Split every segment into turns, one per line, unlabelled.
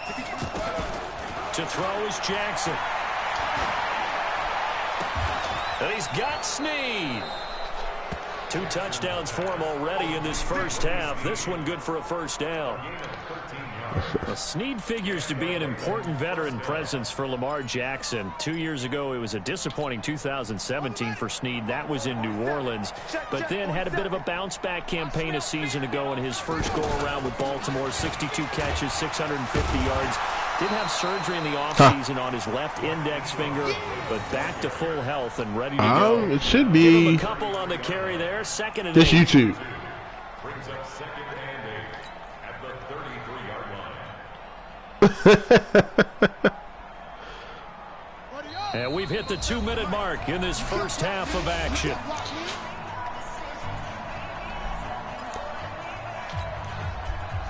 To throw is Jackson. And he's got Snead. 2 touchdowns for him already in this first half. This one good for a first down. Well, Snead figures to be an important veteran presence for Lamar Jackson. 2 years ago, it was a disappointing 2017 for Snead. That was in New Orleans. But then had a bit of a bounce-back campaign a season ago in his first go-around with Baltimore. 62 catches, 650 yards. Did have surgery in the offseason on his left index finger, but back to full health and ready to go.
It should be.
Give him a couple on the carry there. Second and
this
8.
YouTube.
Brings up second and 8 at the 33-yard line.
And we've hit the 2-minute mark in this first half of action.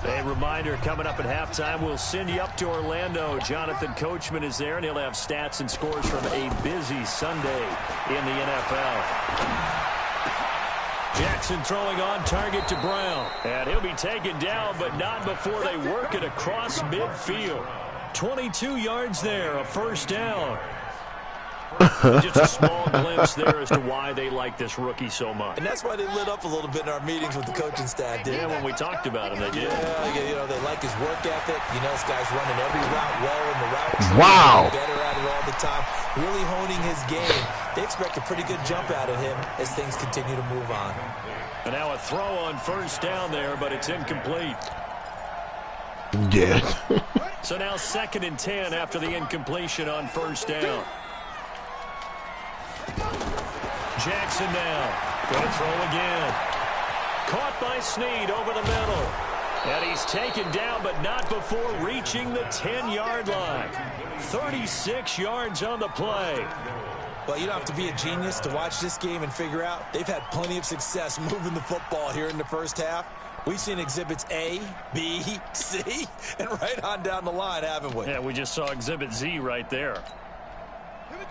A reminder, coming up at halftime, we'll send you up to Orlando. Jonathan Coachman is there, and he'll have stats and scores from a busy Sunday in the NFL. Jackson throwing on target to Brown. And he'll be taken down, but not before they work it across midfield. 22 yards there, a first down. Just a small glimpse there as to why they like this rookie so much.
And that's why they lit up a little bit in our meetings with the coaching staff, didn't
Yeah, when we talked about him, they did.
Yeah, you know, they like his work ethic. You know, this guy's running every route well in the route tree.
Wow.
Better at it all the time. Really honing his game. They expect a pretty good jump out of him as things continue to move on.
And now a throw on first down there, but it's incomplete.
Yeah.
So now 2nd and 10 after the incompletion on first down. Jackson now. Going to throw again. Caught by Snead over the middle. And he's taken down, but not before reaching the 10-yard line. 36 yards on the play.
Well, you don't have to be a genius to watch this game and figure out they've had plenty of success moving the football here in the first half. We've seen exhibits A, B, C, and right on down the line, haven't we?
Yeah, we just saw exhibit Z right there.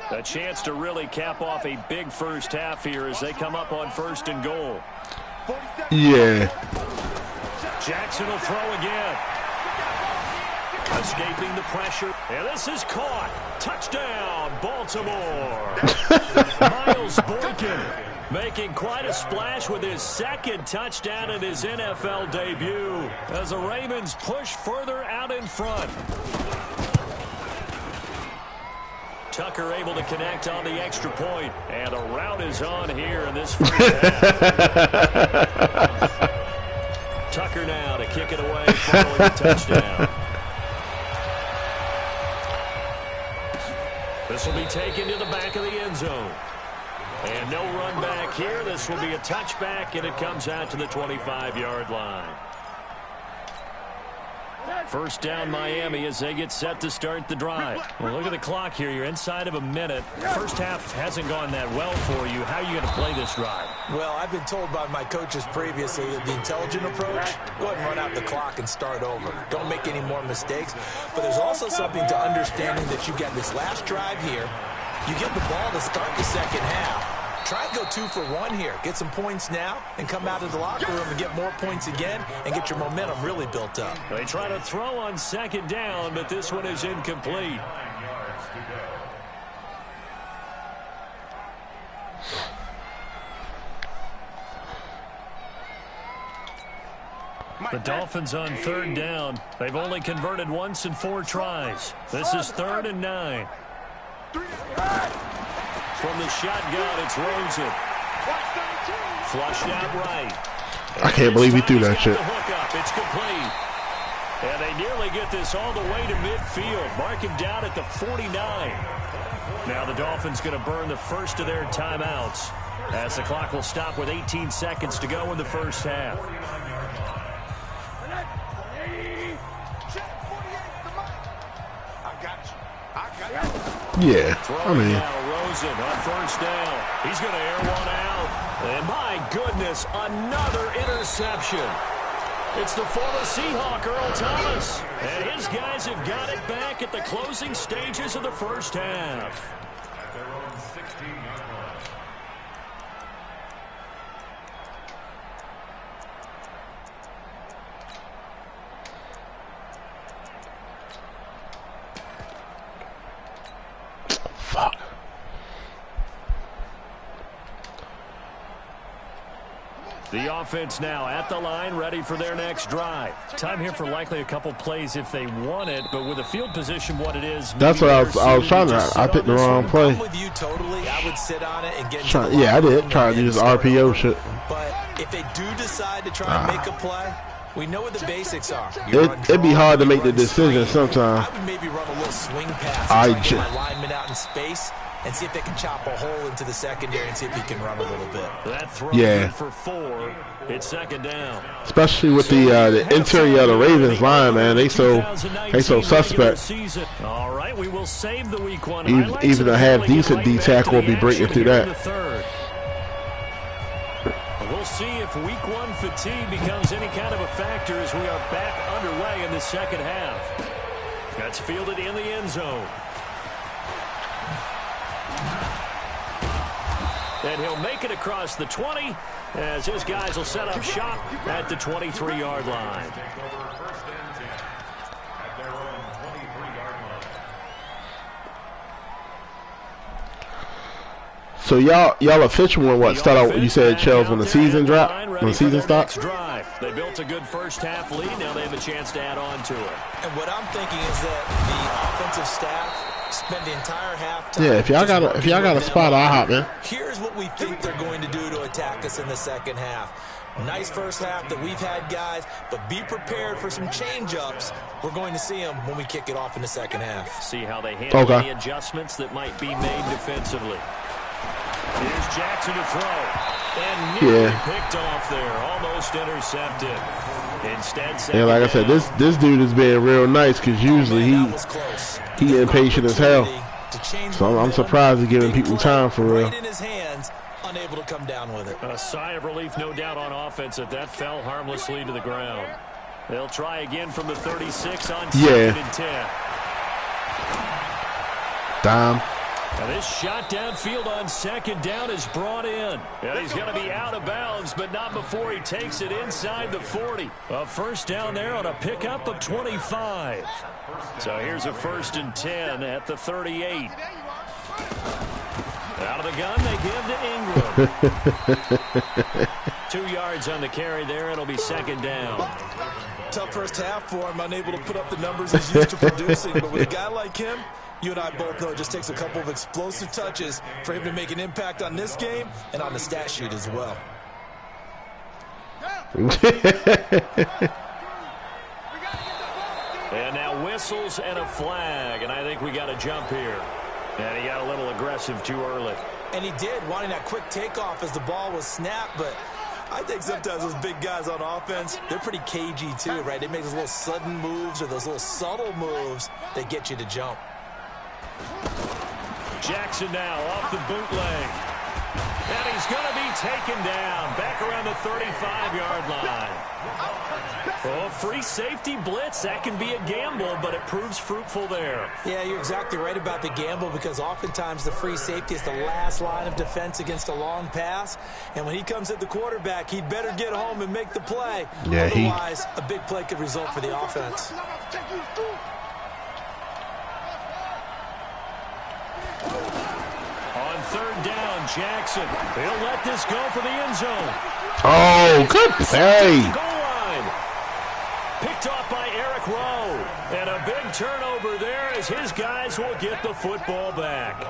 A chance to really cap off a big first half here as they come up on 1st and goal.
Yeah.
Jackson will throw again. Escaping the pressure. And this is caught. Touchdown, Baltimore. Miles Boykin making quite a splash with his 2nd touchdown in his NFL debut as the Ravens push further out in front. Tucker able to connect on the extra point, and a rout is on here in this first half. Tucker now to kick it away following the touchdown. This will be taken to the back of the end zone. And no run back here. This will be a touchback, and it comes out to the 25-yard line. First down Miami as they get set to start the drive. Well, look at the clock here. You're inside of a minute. First half hasn't gone that well for you. How are you going to play this drive?
Well, I've been told by my coaches previously that the intelligent approach, go ahead and run out the clock and start over. Don't make any more mistakes. But there's also something to understanding that you get this last drive here. You get the ball to start the second half. Try and go 2 for 1 here. Get some points now and come out of the locker room and get more points again and get your momentum really built up.
They try to throw on 2nd down, but this one is incomplete. The Dolphins on 3rd down. They've only converted once in 4 tries. This is 3rd and 9. From the shotgun, it's Rosen. Flushed out right.
I can't believe he threw that shit.
It's complete. And they nearly get this all the way to midfield. Mark him down at the 49. Now the Dolphins going to burn the first of their timeouts as the clock will stop with 18 seconds to go in the first half.
Yeah, I mean.
Now Rosen on first down. He's going to air one out. And my goodness, another interception. It's the former Seahawk, Earl Thomas. And his guys have got it back at the closing stages of the first half. The offense now at the line, ready for their next drive. Time here for likely a couple plays if they want it, but with the field position what it is.
That's what I was trying to. I picked the wrong play.
I'm with you totally. I would sit on it and get.
Yeah, I did. Try to use RPO shit.
But if they do decide to try and make a play, we know what the basics are.
It'd be hard to make the decision sometimes.
I would maybe run a little swing pass and get my lineman out in space and see if they can chop a hole into the secondary and see if he can run a little bit.
That throw good for 4. It's second down.
Especially with the interior of the Ravens line, man. They so suspect.
All right, we will save the week 1
even a half decent D tackle will be breaking through that.
We'll see if week 1 fatigue becomes any kind of a factor as we are back underway in the second half. That's fielded in the end zone. And he'll make it across the 20 as his guys will set up shop at the 23-yard line.
So y'all official one what start out? You said Chels when the season drop, when the season starts.
They built a good first half lead. Now they have a chance to add on to it.
And what I'm thinking is that the offensive staff spend the entire halftime.
Yeah, if y'all got a spot, I'll hop in.
Here's what we think they're going to do to attack us in the second half. Nice first half that we've had, guys, but be prepared for some change-ups. We're going to see them when we kick it off in the second half.
See how they handle any adjustments that might be made defensively. Here's Jackson to throw. And nearly picked off there. Almost intercepted. Instead,
like I said, this dude is being real nice because usually he impatient as hell. So I'm surprised he's giving people time for real.
In his hands, unable to come down with it.
A sigh of relief, no doubt, on offense if that fell harmlessly to the ground. They'll try again from the 36 on 2nd and 10.
Dime.
Now this shot downfield on 2nd down is brought in. And he's going to be out of bounds, but not before he takes it inside the 40. A first down there on a pickup of 25. So here's a 1st and 10 at the 38. Out of the gun, they give to Ingram. 2 yards on the carry there. It'll be 2nd down.
Tough first half for him, unable to put up the numbers he's used to producing. But with a guy like him, you and I both know it just takes a couple of explosive touches for him to make an impact on this game and on the stat sheet as well.
And now whistles and a flag, and I think we got a jump here. And he got a little aggressive too early.
And he did, wanting that quick takeoff as the ball was snapped, but I think sometimes those big guys on offense, they're pretty cagey too, right? They make those little sudden moves or those little subtle moves that get you to jump.
Jackson now off the bootleg. And he's going to be taken down back around the 35-yard line. Oh, free safety blitz, that can be a gamble, but it proves fruitful there.
Yeah, you're exactly right about the gamble because oftentimes the free safety is the last line of defense against a long pass. And when he comes at the quarterback, he'd better get home and make the play.
Yeah,
otherwise, a big play could result for the offense.
On 3rd down, Jackson. He'll let this go for the end zone.
Oh, good play.
Goal line. Picked off by Eric Rowe. And a big turnover there as his guys will get the football back.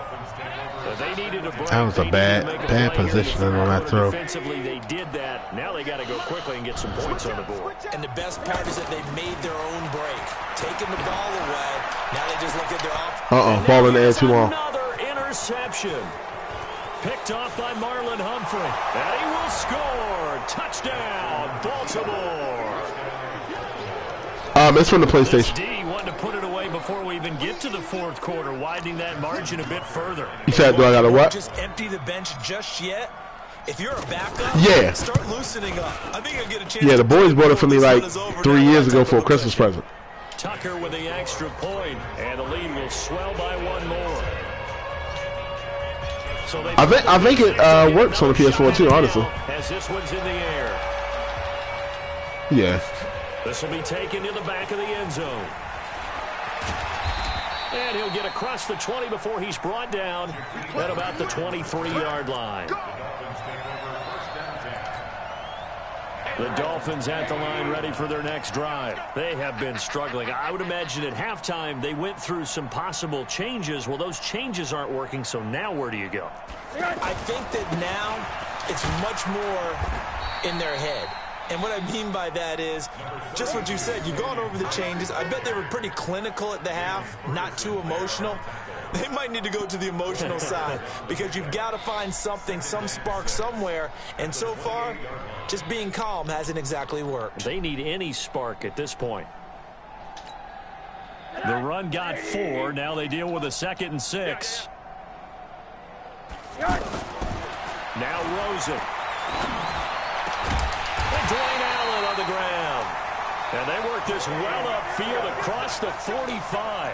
They needed a break.
That was a bad positioning on that throw.
Defensively, they did that. Now they got to go quickly and get some points on the board.
And the best part is that they made their own break. Taking the ball away. Now they just look at their offense.
Ball in the air too long.
Another interception. Picked off by Marlon Humphrey. And he will score. Touchdown, Baltimore.
It's from the PlayStation.
D wanted to put it away before we even get to the 4th quarter, widening that margin a bit further.
You said, do I got to what?
Just empty the bench just yet. If you're a backup, start loosening up. I think I'll get a chance.
Yeah, the boys bought it for me like 3 years ago for a Christmas present.
Tucker with the extra point, and the lead will swell by 1 more. So
I think it works on the PS4 too, honestly.
As this one's in the air.
Yeah.
This will be taken to the back of the end zone. And he'll get across the 20 before he's brought down at about the 23-yard line. The Dolphins at the line ready for their next drive. They have been struggling. I would imagine at halftime they went through some possible changes. Well, those changes aren't working, so now where do you go?
I think that now it's much more in their head. And what I mean by that is just what you said. You've gone over the changes. I bet they were pretty clinical at the half, not too emotional. They might need to go to the emotional side because you've got to find something, some spark somewhere. And so far, just being calm hasn't exactly worked.
They need any spark at this point. The run got 4. Now they deal with a 2nd and 6. Now Rosen. And Dwayne Allen on the ground. And they work this well upfield across the 45.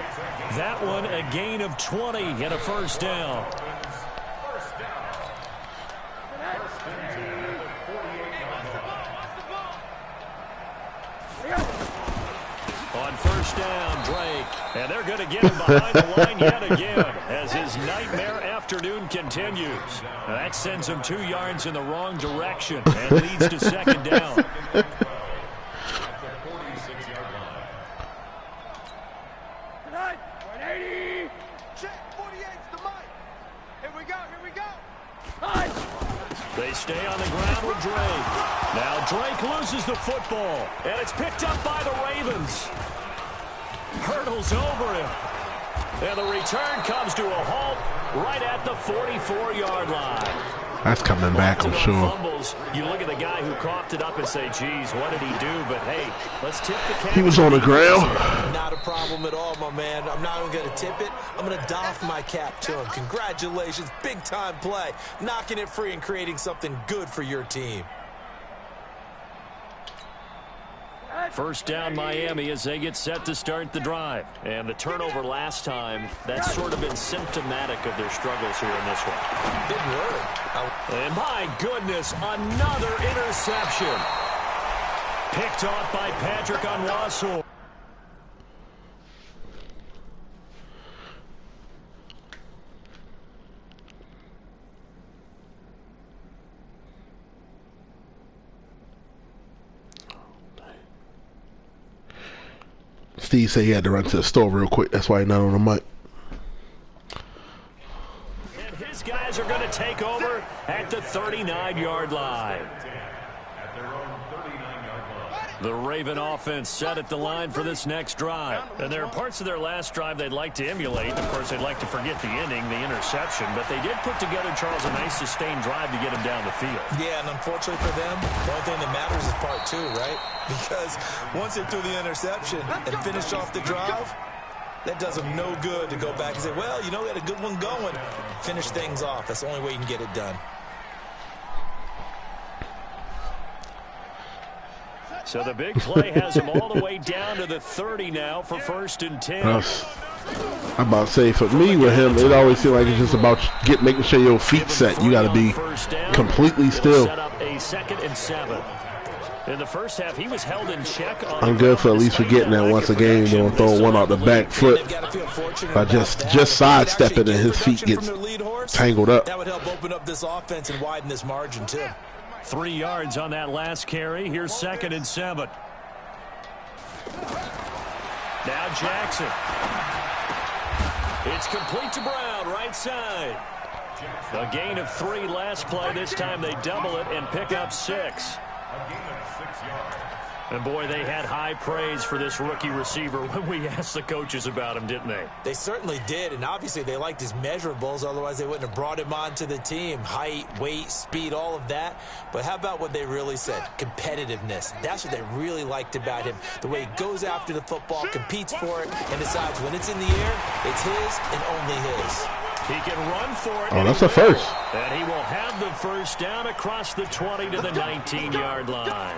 That one a gain of 20 and a first down. On first down, Drake. And they're going to get him behind the line yet again as his nightmare afternoon continues. Now that sends him 2 yards in the wrong direction and leads to 2nd down. They stay on the ground with Drake. Now Drake loses the football, and it's picked up by the Ravens. Hurdles over him. And the return comes to a halt right at the 44-yard line.
That's coming back, I'm sure.
Fumbles, you look at the guy who coughed it up and say, geez, what did he do? But, hey, let's tip the cap.
He was on the ground.
Not a problem at all, my man. I'm not even going to tip it. I'm going to doff my cap to him. Congratulations. Big-time play. Knocking it free and creating something good for your team.
First down Miami as they get set to start the drive. And the turnover last time, that's sort of been symptomatic of their struggles here in this one.
Big word.
And my goodness, another interception. Picked off by Patrick Onwuasor.
Steve said he had to run to the store real quick. That's why he's not on the mic.
And his guys are going to take over at the 39-yard line. The Raven offense set at the line for this next drive. And there are parts of their last drive they'd like to emulate. Of course, they'd like to forget the inning, the interception. But they did put together, Charles, a nice sustained drive to get him down the field.
Yeah, and unfortunately for them, the only thing that matters is part 2, right? Because once they threw the interception and finished off the drive, that does them no good to go back and say, well, you know, we had a good one going. Finish things off. That's the only way you can get it done.
So the big play has him all the way down to the 30 now for 1st and 10.
I'm about to say, for me with him, it always seems like it's just about making sure your feet set. You got to be completely still.
Set up a 2nd and 7. In the first half, he was held in check.
I'm good for at least forgetting that once a game, they'll throw one out the back foot by just sidestepping and his feet get tangled up.
That would help open up this offense and widen this margin too.
3 yards on that last carry. Here's 2nd and 7. Now Jackson. It's complete to Brown, right side. A gain of 3 last play. This time they double it and pick up 6. And, boy, they had high praise for this rookie receiver when we asked the coaches about him, didn't they?
They certainly did, and obviously they liked his measurables. Otherwise, they wouldn't have brought him onto the team. Height, weight, speed, all of that. But how about what they really said? Competitiveness. That's what they really liked about him. The way he goes after the football, competes for it, and decides when it's in the air, it's his and only his.
He can run for it.
Oh, that's a first.
And he will have the first down across the 20 to the 19-yard line.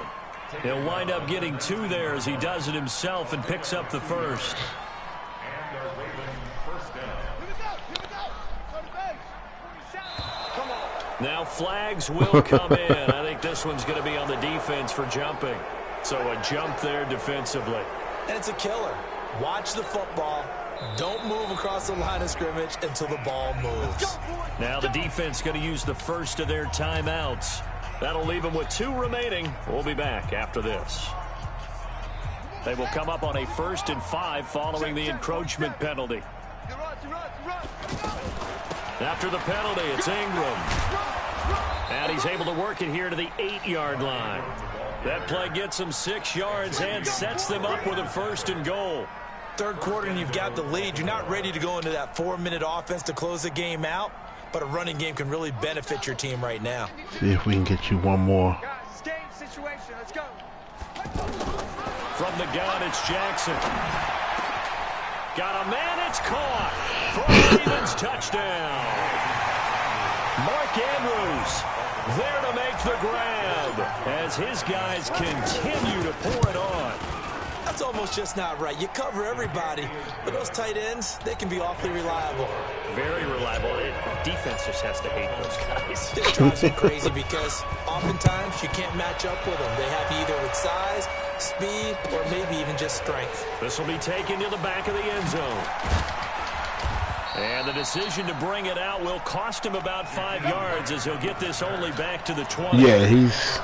He'll wind up getting 2 there as he does it himself and picks up the first. Now flags will come in. I think this one's going to be on the defense for jumping. So a jump there defensively.
And it's a killer. Watch the football. Don't move across the line of scrimmage until the ball moves.
Now the defense going to use the first of their timeouts. That'll leave them with 2 remaining. We'll be back after this. They will come up on a 1st and 5 following the encroachment penalty. After the penalty, it's Ingram. And he's able to work it here to the 8-yard line. That play gets them 6 yards and sets them up with a 1st and goal.
Third quarter and you've got the lead. You're not ready to go into that 4-minute offense to close the game out, but a running game can really benefit your team right now.
See if we can get you one more.
Guys, game situation. Let's go.
From the gun, it's Jackson. Got a man, it's caught. For a Ravens touchdown. Mark Andrews there to make the grab as his guys continue to pour it on.
That's almost just not right. You cover everybody, but those tight ends, they can be awfully reliable.
Very reliable. Defense just has to hate those guys.
It drives me crazy because oftentimes you can't match up with them. They have either with size, speed, or maybe even just strength.
This will be taken to the back of the end zone. And the decision to bring it out will cost him about 5 yards as he'll get this only back to the 20.
Yeah, he's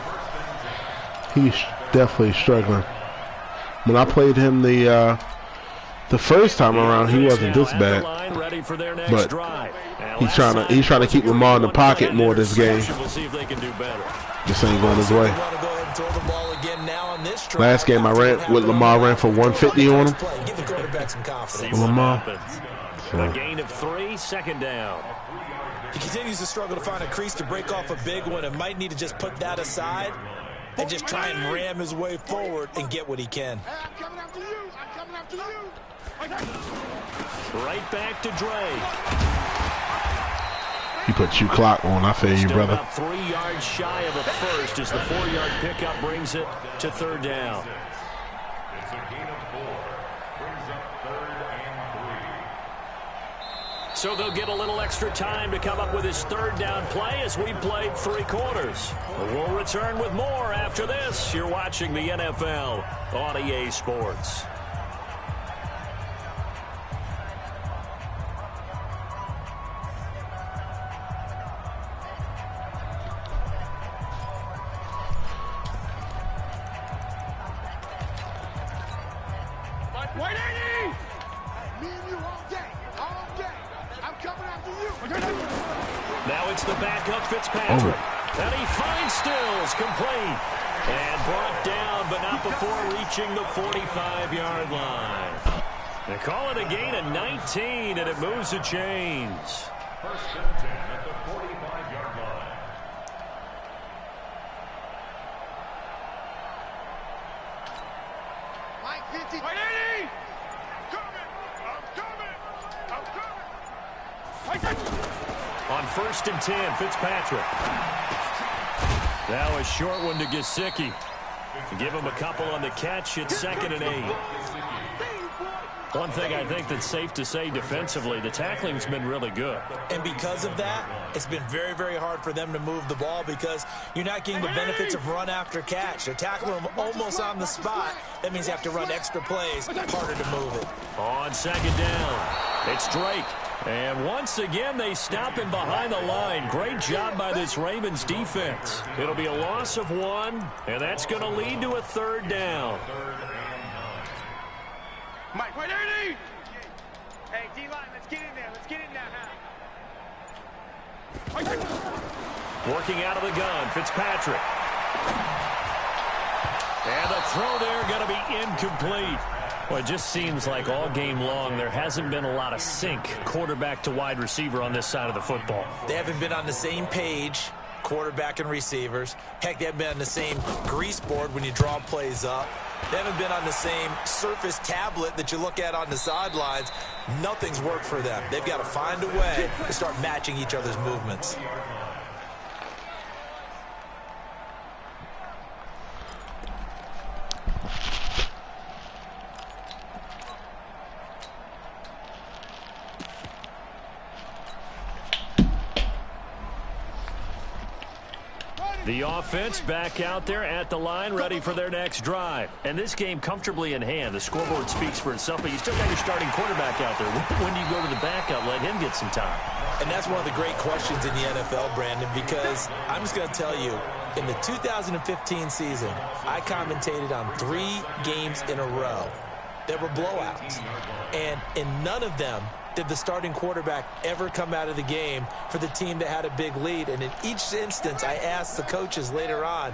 definitely struggling. When I played him the first time around, he wasn't this bad. But he's trying to keep Lamar in the pocket more this game. This ain't going his way. Last game I ran with Lamar, ran for 150 on him. Lamar.
A gain of 3, 2nd down.
He continues to struggle to find a crease to break off a big one and might need to just put that aside and just try and ram his way forward and get what he can.
I'm coming after you. I'm coming after you.
Right back to Dre.
He put you clock on. I feel you, brother.
About 3 yards shy of a first as the 4-yard pickup brings it to 3rd down.
It's a gain of 4. Brings up 3rd and 3.
So they'll get a little extra time to come up with his 3rd down play as we played 3 quarters. We'll return with more after this. You're watching the NFL on EA Sports. Now it's the backup Fitzpatrick. And he finds Stills complete. And brought down, but not before reaching the 45-yard line. They call it a gain of 19, and it moves the chains.
1st and 10 at the 45-yard line.
Mike 50. I'm coming.
On 1st and 10, Fitzpatrick. Now a short one to Gesicki. Give him a couple on the catch. It's 2nd and 8. One thing I think that's safe to say defensively, the tackling's been really good.
And because of that, it's been very, very hard for them to move the ball because you're not getting the benefits of run after catch. They're tackling them almost on the spot. That means you have to run extra plays, harder to move it.
On 2nd down, it's Drake. And once again, they stop him behind the line. Great job by this Ravens defense. It'll be a loss of 1, and that's going to lead to a 3rd down.
Mike, wait, Ernie! Hey, D-line, let's get in there. Let's get in there now.
Working out of the gun, Fitzpatrick. And the throw there going to be incomplete. Well, it just seems like all game long there hasn't been a lot of sync quarterback to wide receiver on this side of the football.
They haven't been on the same page, quarterback and receivers. Heck, they haven't been on the same grease board when you draw plays up. They haven't been on the same Surface tablet that you look at on the sidelines. Nothing's worked for them. They've got to find a way to start matching each other's movements.
The offense back out there at the line, ready for their next drive. And this game comfortably in hand. The scoreboard speaks for itself, but you still got your starting quarterback out there. When do you go to the backup, let him get some time?
And that's one of the great questions in the NFL, Brandon, because I'm just going to tell you, in the 2015 season, I commentated on 3 games in a row. There were blowouts. And in none of them did the starting quarterback ever come out of the game for the team that had a big lead. And in each instance, I asked the coaches later on,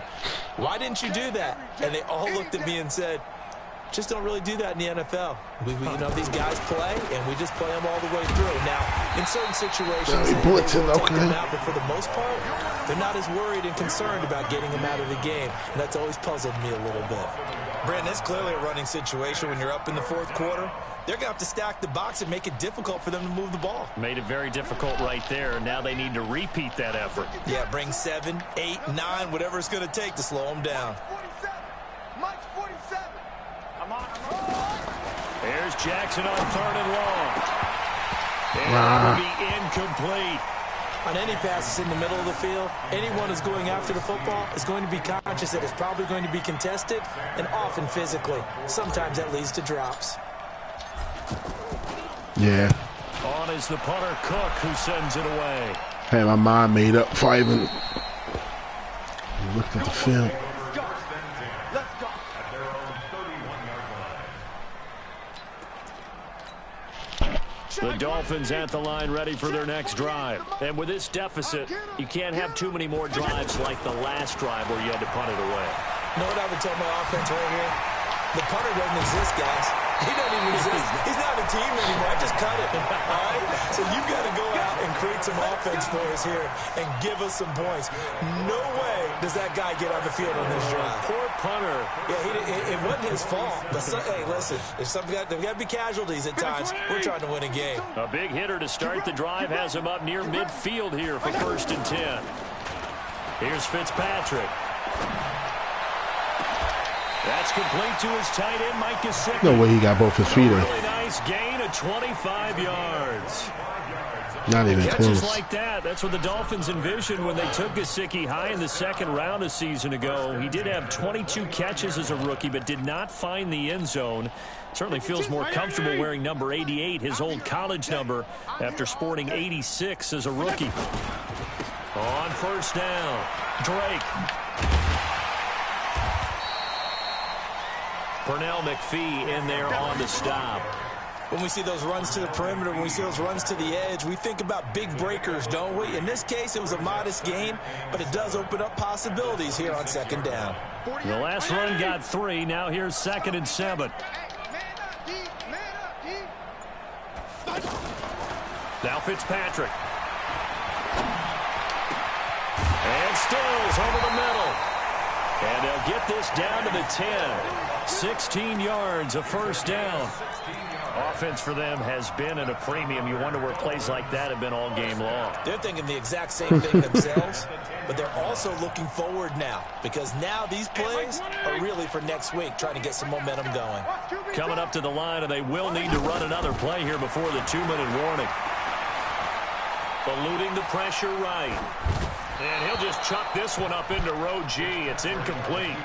why didn't you do that? And they all looked at me and said, just don't really do that in the NFL. You know, these guys play, and we just play them all the way through. Now, in certain situations, they will take them out, but for the most part, they're not as worried and concerned about getting them out of the game. And that's always puzzled me a little bit. Brandon, it's clearly a running situation when you're up in the fourth quarter. They're going to have to stack the box and make it difficult for them to move the ball.
Made it very difficult right there. Now they need to repeat that effort.
Yeah, bring 7, 8, 9, whatever it's going to take to slow them down.
47. Mike 47. I'm on.
There's Jackson on 3rd and long. And that will be incomplete.
On any passes in the middle of the field, anyone who's going after the football is going to be conscious that it's probably going to be contested, and often physically. Sometimes that leads to drops.
Yeah.
On is the punter, Cook, who sends it away.
Had my mind made up before I even looked at the film.
Let's go.
The Dolphins at the line ready for their next drive. And with this deficit, you can't have too many more drives like the last drive where you had to punt it away.
You know what I would tell my offense right here? The punter doesn't exist, guys. He doesn't even exist. He's not a team anymore. I just cut it. All right? So you've got to go out and create some offense for us here and give us some points. No way does that guy get on the field on this drive.
Poor punter.
Yeah, it wasn't his fault. But hey, listen, there's got to be casualties at times. We're trying to win a game.
A big hitter to start the drive has him up near midfield here for 1st and 10. Here's Fitzpatrick. That's complete to his tight end, Mike Gesicki.
No way he got both his feet in.
Really nice gain of 25 yards.
Not even
Catches
close.
like that. That's what the Dolphins envisioned when they took Gesicki high in the 2nd round a season ago. He did have 22 catches as a rookie, but did not find the end zone. Certainly feels more comfortable wearing number 88, his old college number, after sporting 86 as a rookie. On 1st down, Drake. Pernell McPhee in there on the stop.
When we see those runs to the perimeter, when we see those runs to the edge, we think about big breakers, don't we? In this case, it was a modest gain, but it does open up possibilities here on 2nd down.
The last run got 3. Now here's 2nd and 7. Now Fitzpatrick. And Stills over the middle. And they'll get this down to the 10. 16 yards, a 1st down. Offense for them has been at a premium. You wonder where plays like that have been all game long.
They're thinking the exact same thing themselves, but they're also looking forward now, because now these plays are really for next week, trying to get some momentum going.
Coming up to the line, and they will need to run another play here before the 2-minute warning. Eluding the pressure right. And he'll just chuck this one up into row G. It's incomplete.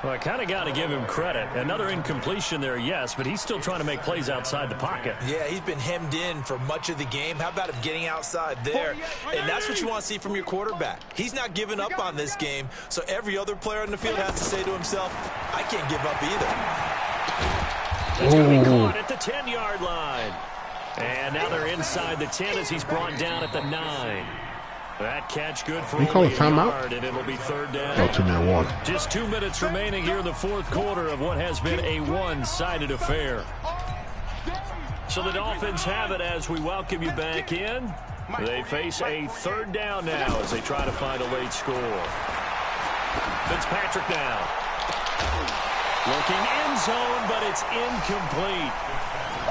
Well, I kind of got to give him credit. Another incompletion there, yes, but he's still trying to make plays outside the pocket.
Yeah, he's been hemmed in for much of the game. How about him getting outside there? And that's what you want to see from your quarterback. He's not giving up on this game, so every other player on the field has to say to himself, I can't give up either.
That's going to be caught at the 10-yard line. And now they're inside the 10 as he's brought down at the 9. That catch good for only a yard, and it'll be 3rd down.
Oh, 2-minute warning.
Just 2 minutes remaining here in the 4th quarter of what has been a one-sided affair. So the Dolphins have it as we welcome you back in. They face a 3rd down now as they try to find a late score. Fitzpatrick now. Looking end zone, but it's incomplete.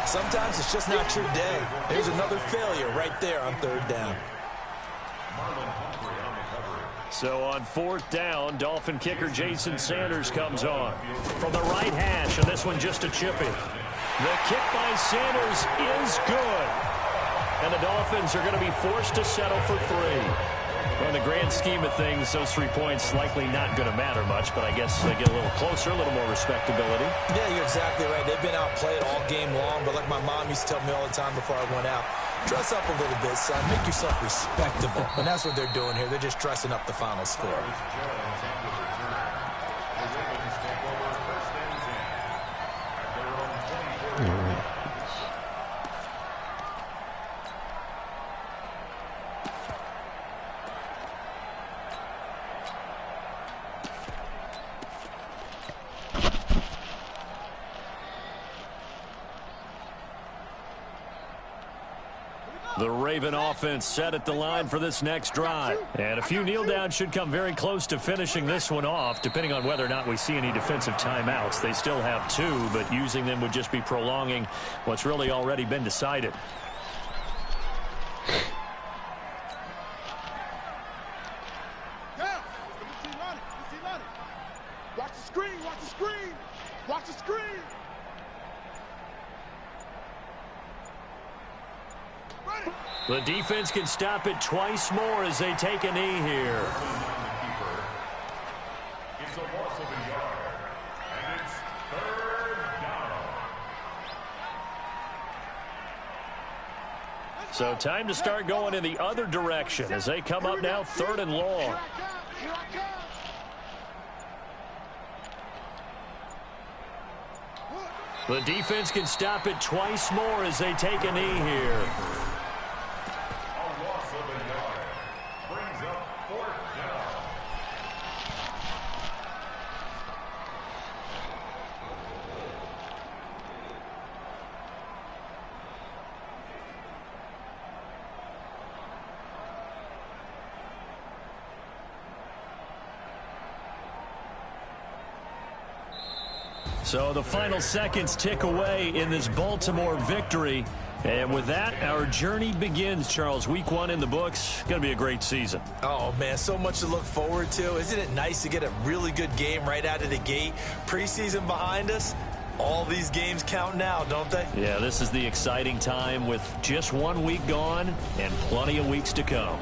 Sometimes it's just not your day. There's another failure right there on 3rd down.
So on 4th down, Dolphin kicker Jason Sanders comes on from the right hash, and this one just a chippy. The kick by Sanders is good. And the Dolphins are going to be forced to settle for 3. Well, in the grand scheme of things, those 3 points likely not going to matter much, but I guess they get a little closer, a little more respectability.
Yeah, you're exactly right. They've been outplayed all game long, but like my mom used to tell me all the time before I went out, dress up a little bit, son. Make yourself respectable. And that's what they're doing here. They're just dressing up the final score.
The Raven offense set at the line for this next drive. And a few kneel downs should come very close to finishing this one off, depending on whether or not we see any defensive timeouts. They still have 2, but using them would just be prolonging what's really already been decided.
Watch the screen, watch the screen, watch the screen.
The defense can stop it twice more as they take a knee here.
It's a loss of a yard, and it's 3rd down.
So time to start going in the other direction as they come up now 3rd and long. The defense can stop it twice more as they take a knee here.
A loss of a yard brings up 4th down.
So the final seconds tick away in this Baltimore victory. And with that, our journey begins, Charles. Week 1 in the books. Going to be a great season.
Oh, man, so much to look forward to. Isn't it nice to get a really good game right out of the gate? Preseason behind us. All these games count now, don't they?
Yeah, this is the exciting time with just 1 week gone and plenty of weeks to come.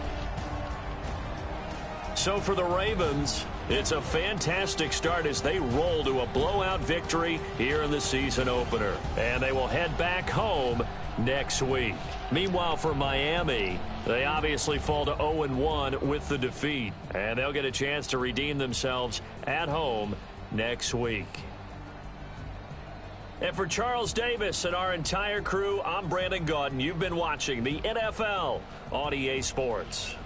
So for the Ravens, it's a fantastic start as they roll to a blowout victory here in the season opener. And they will head back home next week. Meanwhile, for Miami, they obviously fall to 0-1 with the defeat. And they'll get a chance to redeem themselves at home next week. And for Charles Davis and our entire crew, I'm Brandon Gaudin. You've been watching the NFL on EA Sports.